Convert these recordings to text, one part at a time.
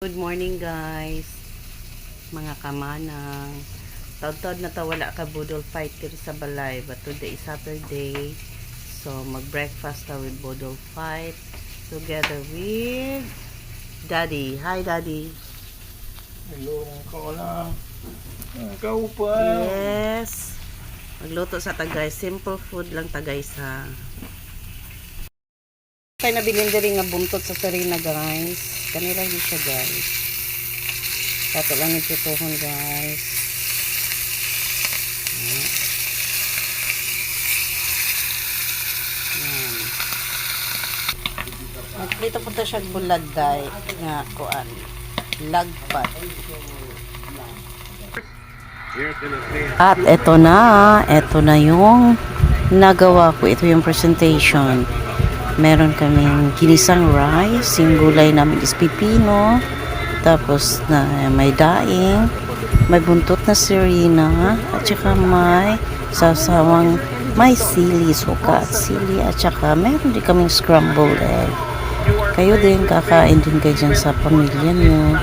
Good morning guys, mga kamanang. Taod-taod na ta wala ka budol fight dito sa balay, but today is Saturday, so mag-breakfast ta with budol fight together with Daddy. Hi Daddy. Hello, ikaw lang. Ikaw pa. Yes, magluto sa tagay, simple food lang tagay sa kaya nabilin diri nga buntot sa sarina guys. Kanila di siya guys. Kato lang yung tutuhon guys. Yan. Nagplito po ta siya bulad day nga kuan. Lagpat. At eto na yung nagawa ko. Ito yung presentation. Meron kaming ginisang rice, yung gulay namin is pipino, tapos na may daing, may buntot na sirina, at saka may sasawang may sili, suka at sili, at saka meron din kaming scrambled egg. Kayo din, kakain din kayo dyan sa pamilya nyo.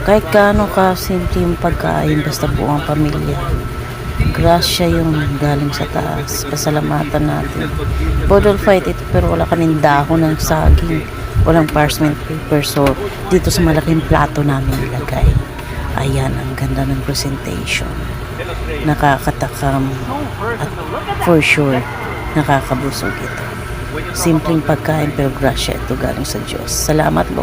Kahit gaano ka simple yung pagkain, basta buong pamilya. Grasya yung galing sa taas. Pasalamatan natin. Budol fight ito pero wala kaming dahon ng saging. Walang parchment paper. So, dito sa malaking plato namin ilagay. Ayan, ang ganda ng presentation. Nakakatakam. At for sure, nakakabusog ito. Simpleng pagkain pero grasya ito galing sa Diyos. Salamat, Lord.